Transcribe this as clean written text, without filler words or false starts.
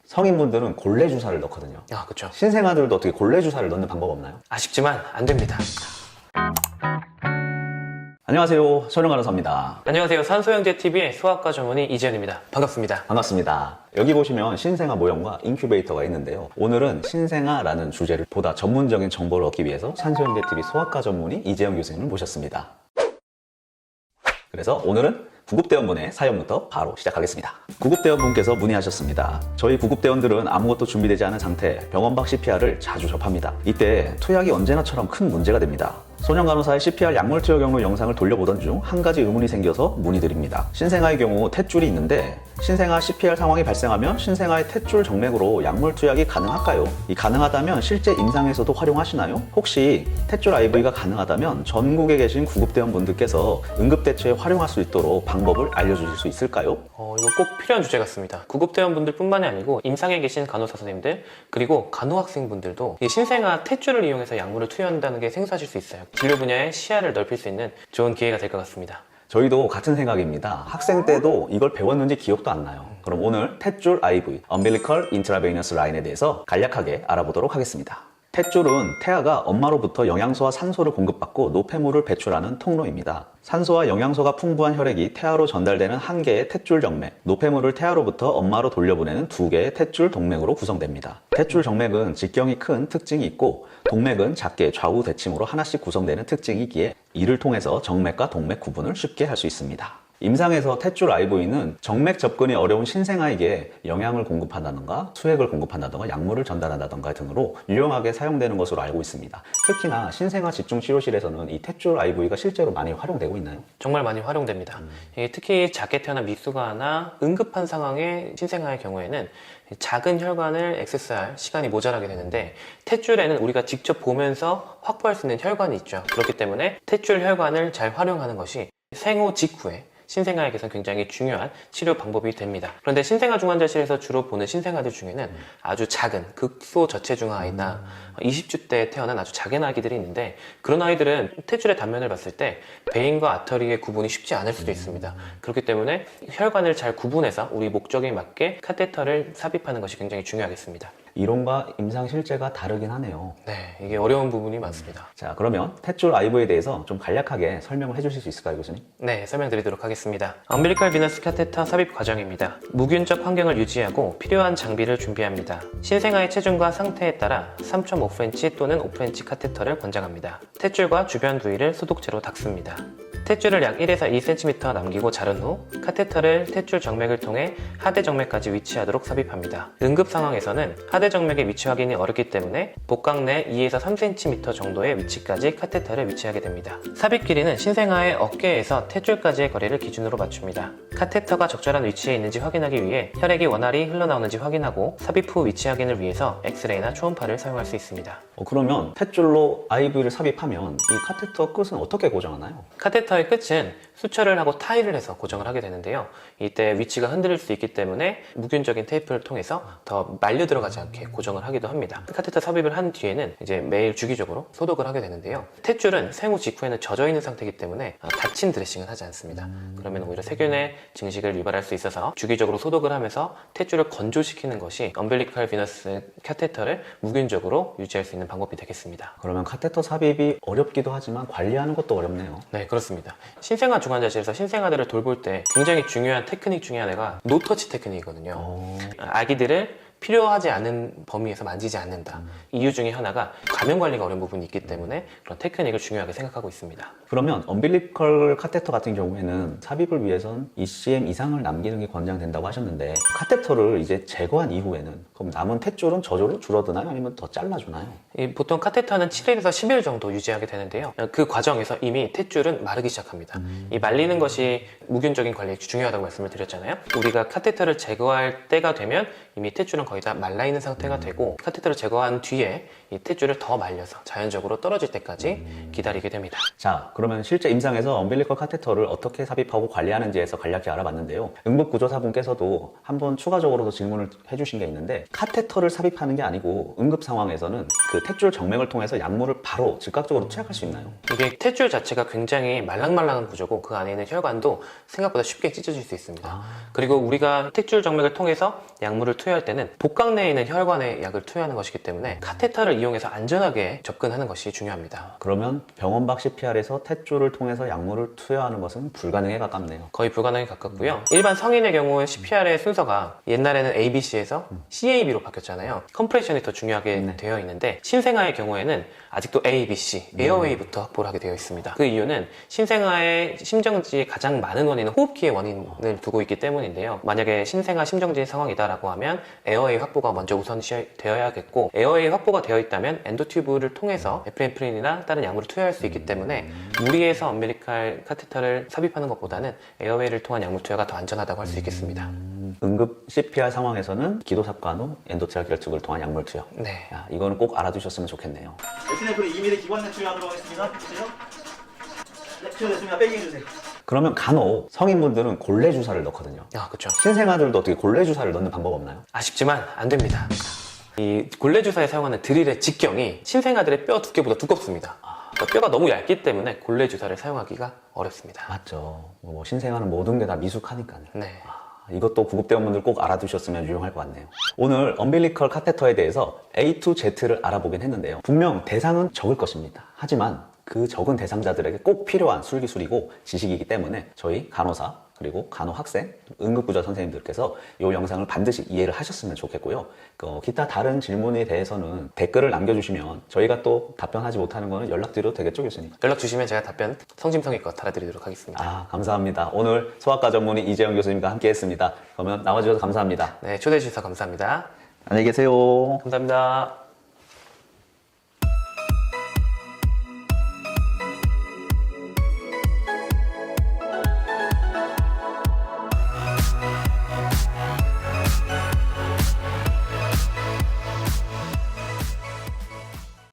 성인분들은 골래 주사를 넣거든요. 아, 그쵸. 신생아들도 어떻게 골래 주사를 넣는 방법 없나요? 아쉽지만 안 됩니다. 안녕하세요. 손영 간호사입니다. 안녕하세요. 산소형제TV의 소아과 전문의 이지현입니다. 반갑습니다. 반갑습니다. 여기 보시면 신생아 모형과 인큐베이터가 있는데요. 오늘은 신생아라는 주제를 보다 전문적인 정보를 얻기 위해서 산소형제TV 소아과 전문의 이재영 교수님을 모셨습니다. 그래서 오늘은 구급대원분의 사연부터 바로 시작하겠습니다. 구급대원분께서 문의하셨습니다. 저희 구급대원들은 아무것도 준비되지 않은 상태 병원 밖 CPR을 자주 접합니다. 이때 투약이 언제나처럼 큰 문제가 됩니다. 소년간호사의 CPR 약물 투여 경로 영상을 돌려보던 중 한 가지 의문이 생겨서 문의드립니다. 신생아의 경우 탯줄이 있는데 신생아 CPR 상황이 발생하면 신생아의 탯줄 정맥으로 약물 투약이 가능할까요? 가능하다면 실제 임상에서도 활용하시나요? 혹시 탯줄 IV가 가능하다면 전국에 계신 구급대원분들께서 응급대처에 활용할 수 있도록 방법을 알려주실 수 있을까요? 이거 꼭 필요한 주제 같습니다. 구급대원분들 뿐만이 아니고 임상에 계신 간호사 선생님들 그리고 간호학생분들도 이 신생아 탯줄을 이용해서 약물을 투여한다는 게 생소하실 수 있어요. 진료 분야의 시야를 넓힐 수 있는 좋은 기회가 될 것 같습니다. 저희도 같은 생각입니다. 학생 때도 이걸 배웠는지 기억도 안 나요. 그럼 오늘 탯줄 IV, Umbilical Intravenous Line에 대해서 간략하게 알아보도록 하겠습니다. 탯줄은 태아가 엄마로부터 영양소와 산소를 공급받고 노폐물을 배출하는 통로입니다. 산소와 영양소가 풍부한 혈액이 태아로 전달되는 한 개의 탯줄 정맥, 노폐물을 태아로부터 엄마로 돌려보내는 두 개의 탯줄 동맥으로 구성됩니다. 탯줄 정맥은 직경이 큰 특징이 있고 동맥은 작게 좌우 대칭으로 하나씩 구성되는 특징이기에 이를 통해서 정맥과 동맥 구분을 쉽게 할 수 있습니다. 임상에서 탯줄 IV는 정맥 접근이 어려운 신생아에게 영양을 공급한다던가 수액을 공급한다던가 약물을 전달한다던가 등으로 유용하게 사용되는 것으로 알고 있습니다. 특히나 신생아 집중치료실에서는 이 탯줄 IV가 실제로 많이 활용되고 있나요? 정말 많이 활용됩니다. 특히 작게 태어난 미숙아나 응급한 상황의 신생아의 경우에는 작은 혈관을 액세스할 시간이 모자라게 되는데 탯줄에는 우리가 직접 보면서 확보할 수 있는 혈관이 있죠. 그렇기 때문에 탯줄 혈관을 잘 활용하는 것이 생후 직후에 신생아에게서는 굉장히 중요한 치료 방법이 됩니다. 그런데 신생아 중환자실에서 주로 보는 신생아들 중에는 아주 작은 극소저체중아 아이나 20주 때 태어난 아주 작은 아기들이 있는데 그런 아이들은 탯줄의 단면을 봤을 때 베인과 아터리의 구분이 쉽지 않을 수도 있습니다. 그렇기 때문에 혈관을 잘 구분해서 우리 목적에 맞게 카테터를 삽입하는 것이 굉장히 중요하겠습니다. 이론과 임상 실제가 다르긴 하네요. 네, 이게 어려운 부분이 많습니다. 자, 그러면 탯줄 IV에 대해서 좀 간략하게 설명을 해주실 수 있을까요, 교수님? 네, 설명드리도록 하겠습니다. 엄빌리컬 비너스 카테터 삽입 과정입니다. 무균적 환경을 유지하고 필요한 장비를 준비합니다. 신생아의 체중과 상태에 따라 3.5French 또는 5French 카테터를 권장합니다. 탯줄과 주변 부위를 소독제로 닦습니다. 탯줄을 약 1에서 2cm 남기고 자른 후 카테터를 탯줄 정맥을 통해 하대 정맥까지 위치하도록 삽입합니다. 응급 상황에서는 하대 정맥의 위치 확인이 어렵기 때문에 복강 내 2에서 3cm 정도의 위치까지 카테터를 위치하게 됩니다. 삽입 길이는 신생아의 어깨에서 탯줄까지의 거리를 기준으로 맞춥니다. 카테터가 적절한 위치에 있는지 확인하기 위해 혈액이 원활히 흘러나오는지 확인하고 삽입 후 위치 확인을 위해서 엑스레이나 초음파를 사용할 수 있습니다. 그러면 탯줄로 IV를 삽입하면 이 카테터 끝은 어떻게 고정하나요? 카테터의 끝은 수철을 하고 타일을 해서 고정을 하게 되는데요. 이때 위치가 흔들릴 수 있기 때문에 무균적인 테이프를 통해서 더 말려 들어가지 않게 고정을 하기도 합니다. 카테터 삽입을 한 뒤에는 이제 매일 주기적으로 소독을 하게 되는데요. 탯줄은 생후 직후에는 젖어 있는 상태이기 때문에 닫힌 드레싱은 하지 않습니다. 그러면 오히려 세균의 증식을 유발할 수 있어서 주기적으로 소독을 하면서 탯줄을 건조시키는 것이 엄빌리컬 비너스 카테터를 무균적으로 유지할 수 있는 방법이 되겠습니다. 그러면 카테터 삽입이 어렵기도 하지만 관리하는 것도 어렵네요. 네, 그렇습니다. 신생아 중환자실에서 신생아들을 돌볼 때 굉장히 중요한 테크닉 중에 하나가 노터치 테크닉이거든요. 아기들을 필요하지 않은 범위에서 만지지 않는다. 이유 중에 하나가 감염 관리가 어려운 부분이 있기 때문에 그런 테크닉을 중요하게 생각하고 있습니다. 그러면 엄빌리컬 카테터 같은 경우에는 삽입을 위해선 ECM 이상을 남기는 게 권장된다고 하셨는데 카테터를 이제 제거한 이후에는 그럼 남은 탯줄은 저절로 줄어드나요? 아니면 더 잘라주나요? 보통 카테터는 7일에서 10일 정도 유지하게 되는데요. 그 과정에서 이미 탯줄은 마르기 시작합니다. 이 말리는 것이 무균적인 관리에 중요하다고 말씀을 드렸잖아요. 우리가 카테터를 제거할 때가 되면 이미 탯줄은 거의 다 말라있는 상태가 되고 카테터를 제거한 뒤에 이 탯줄을 더 말려서 자연적으로 떨어질 때까지 기다리게 됩니다. 자, 그러면 실제 임상에서 엄빌리컬 카테터를 어떻게 삽입하고 관리하는지에서 간략히 알아봤는데요. 응급구조사분께서도 한번 추가적으로 더 질문을 해주신 게 있는데 카테터를 삽입하는 게 아니고 응급 상황에서는 그 탯줄 정맥을 통해서 약물을 바로 즉각적으로 투약할 수 있나요? 이게 탯줄 자체가 굉장히 말랑말랑한 구조고 그 안에 있는 혈관도 생각보다 쉽게 찢어질 수 있습니다. 그리고 우리가 탯줄 정맥을 통해서 약물을 투여할 때는 복강 내에 있는 혈관에 약을 투여하는 것이기 때문에 카테터를 이용해서 안전하게 접근하는 것이 중요합니다. 그러면 병원 밖 CPR에서 탯줄을 통해서 약물을 투여하는 것은 불가능에 가깝네요. 거의 불가능에 가깝고요. 일반 성인의 경우에 CPR의 순서가 옛날에는 ABC에서 CAB로 바뀌었잖아요. 컴프레션이 더 중요하게 되어 있는데 신생아의 경우에는 아직도 ABC, 에어웨이부터 확보를 하게 되어 있습니다. 그 이유는 신생아의 심정지의 가장 많은 원인은 호흡기의 원인을 두고 있기 때문인데요. 만약에 신생아 심정지 상황이다라고 하면 에어웨이 확보가 먼저 우선되어야겠고, 에어웨이 확보가 되어 있다면 엔도튜브를 통해서 에프린프린이나 다른 약물을 투여할 수 있기 때문에 무리해서 엄빌리칼 카테터를 삽입하는 것보다는 에어웨이를 통한 약물 투여가 더 안전하다고 할 수 있겠습니다. 응급 CPR 상황에서는 기도삽관 후 엔도트랄 결축을 통한 약물 투여. 네. 야, 이거는 꼭 알아두셨으면 좋겠네요. 에스네프린 2mm 기관내 투여하도록 하겠습니다. 보세요. 네, 투여됐습니다. 빼기 해주세요. 그러면 간혹 성인분들은 골래 주사를 넣거든요. 그렇죠. 신생아들도 어떻게 골래 주사를 넣는 방법 없나요? 아쉽지만 안 됩니다. 이 골래 주사에 사용하는 드릴의 직경이 신생아들의 뼈 두께보다 두껍습니다. 그러니까 뼈가 너무 얇기 때문에 골래 주사를 사용하기가 어렵습니다. 맞죠. 뭐 신생아는 모든 게 다 미숙하니까요. 네. 이것도 구급대원분들 꼭 알아두셨으면 유용할 것 같네요. 오늘 엄빌리컬 카테터에 대해서 A to Z를 알아보긴 했는데요. 분명 대상은 적을 것입니다. 하지만 그 적은 대상자들에게 꼭 필요한 술기술이고 지식이기 때문에 저희 간호사 그리고 간호학생, 응급구조 선생님들께서 이 영상을 반드시 이해를 하셨으면 좋겠고요. 기타 다른 질문에 대해서는 댓글을 남겨주시면 저희가 또 답변하지 못하는 거는 연락드려도 되겠죠, 교수님? 연락 주시면 제가 답변 성심성의껏 달아드리도록 하겠습니다. 감사합니다. 오늘 소아과 전문의 이재영 교수님과 함께 했습니다. 그러면 나와주셔서 감사합니다. 네, 초대해 주셔서 감사합니다. 안녕히 계세요. 감사합니다.